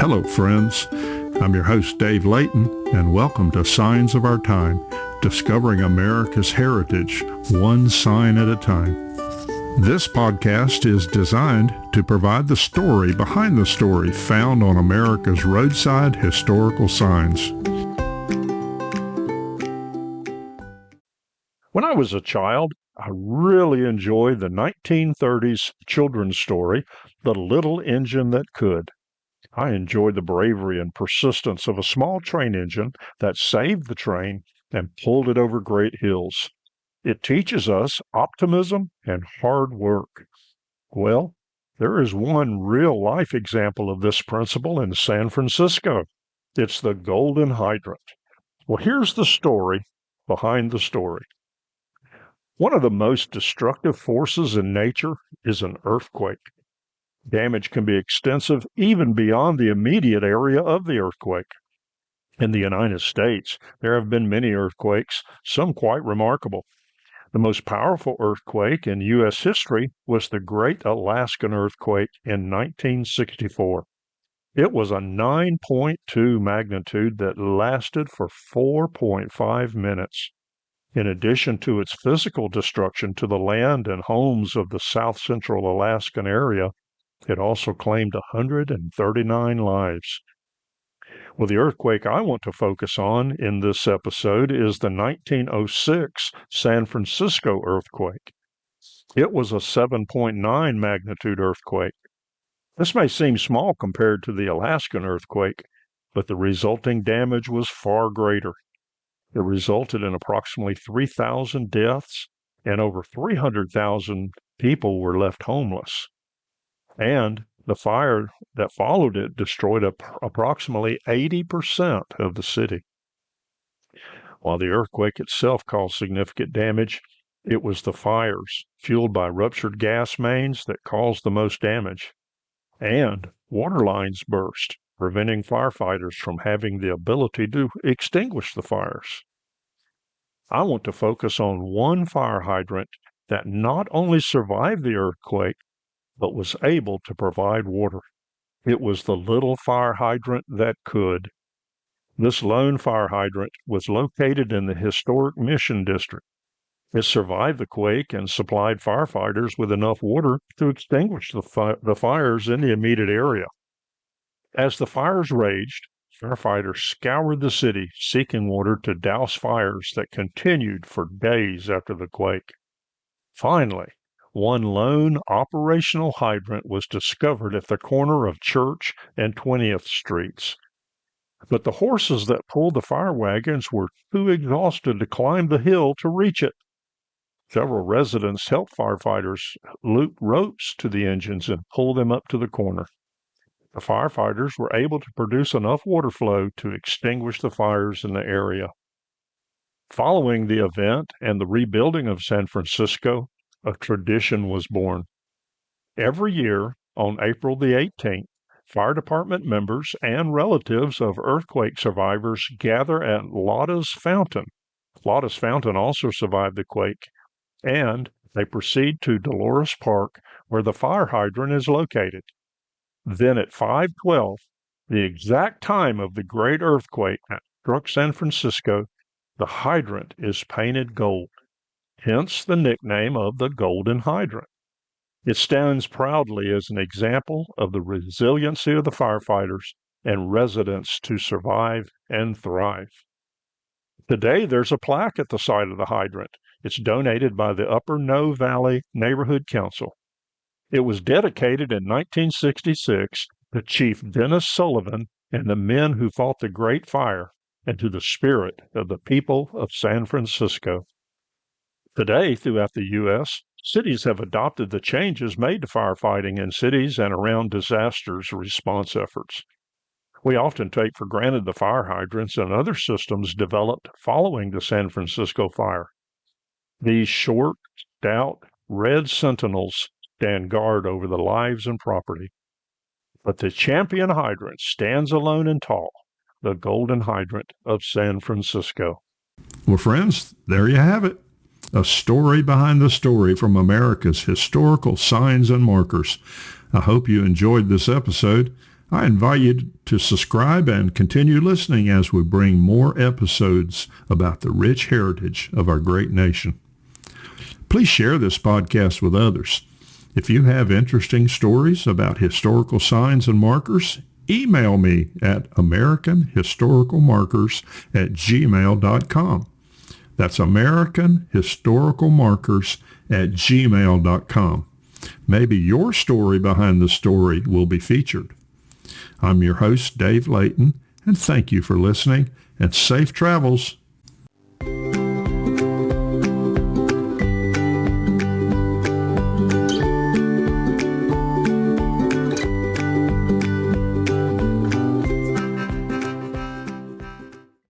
Hello, friends. I'm your host, Dave Layton, and welcome to Signs of Our Time, discovering America's heritage, one sign at a time. This podcast is designed to provide the story behind the story found on America's roadside historical signs. When I was a child, I really enjoyed the 1930s children's story, The Little Engine That Could. I enjoyed the bravery and persistence of a small train engine that saved the train and pulled it over great hills. It teaches us optimism and hard work. Well, there is one real-life example of this principle in San Francisco. It's the Golden Hydrant. Well, here's the story behind the story. One of the most destructive forces in nature is an earthquake. Damage can be extensive even beyond the immediate area of the earthquake. In the United States, there have been many earthquakes, some quite remarkable. The most powerful earthquake in U.S. history was the Great Alaskan Earthquake in 1964. It was a 9.2 magnitude that lasted for 4.5 minutes. In addition to its physical destruction to the land and homes of the south central Alaskan area, it also claimed 139 lives. Well, the earthquake I want to focus on in this episode is the 1906 San Francisco earthquake. It was a 7.9 magnitude earthquake. This may seem small compared to the Alaskan earthquake, but the resulting damage was far greater. It resulted in approximately 3,000 deaths, and over 300,000 people were left homeless. And the fire that followed it destroyed approximately 80% of the city. While the earthquake itself caused significant damage, it was the fires fueled by ruptured gas mains that caused the most damage. And water lines burst, preventing firefighters from having the ability to extinguish the fires. I want to focus on one fire hydrant that not only survived the earthquake, but was able to provide water. It was the little fire hydrant that could. This lone fire hydrant was located in the historic Mission District. It survived the quake and supplied firefighters with enough water to extinguish the fires in the immediate area. As the fires raged, firefighters scoured the city seeking water to douse fires that continued for days after the quake. Finally, one lone operational hydrant was discovered at the corner of Church and 20th Streets. But the horses that pulled the fire wagons were too exhausted to climb the hill to reach it. Several residents helped firefighters loop ropes to the engines and pull them up to the corner. The firefighters were able to produce enough water flow to extinguish the fires in the area. Following the event and the rebuilding of San Francisco, a tradition was born. Every year, on April the 18th, fire department members and relatives of earthquake survivors gather at Lotta's Fountain. Lotta's Fountain also survived the quake, and they proceed to Dolores Park, where the fire hydrant is located. Then at 5:12, the exact time of the great earthquake that struck San Francisco, the hydrant is painted gold. Hence the nickname of the Golden Hydrant. It stands proudly as an example of the resiliency of the firefighters and residents to survive and thrive. Today, there's a plaque at the site of the hydrant. It's donated by the Upper No Valley Neighborhood Council. It was dedicated in 1966 to Chief Dennis Sullivan and the men who fought the Great Fire, and to the spirit of the people of San Francisco. Today, throughout the U.S., cities have adopted the changes made to firefighting in cities and around disasters response efforts. We often take for granted the fire hydrants and other systems developed following the San Francisco fire. These short, stout, red sentinels stand guard over the lives and property. But the champion hydrant stands alone and tall, the Golden Hydrant of San Francisco. Well, friends, there you have it. A story behind the story from America's historical signs and markers. I hope you enjoyed this episode. I invite you to subscribe and continue listening as we bring more episodes about the rich heritage of our great nation. Please share this podcast with others. If you have interesting stories about historical signs and markers, email me at americanhistoricalmarkers@gmail.com. That's americanhistoricalmarkers@gmail.com. Maybe your story behind the story will be featured. I'm your host, Dave Layton, and thank you for listening, and safe travels.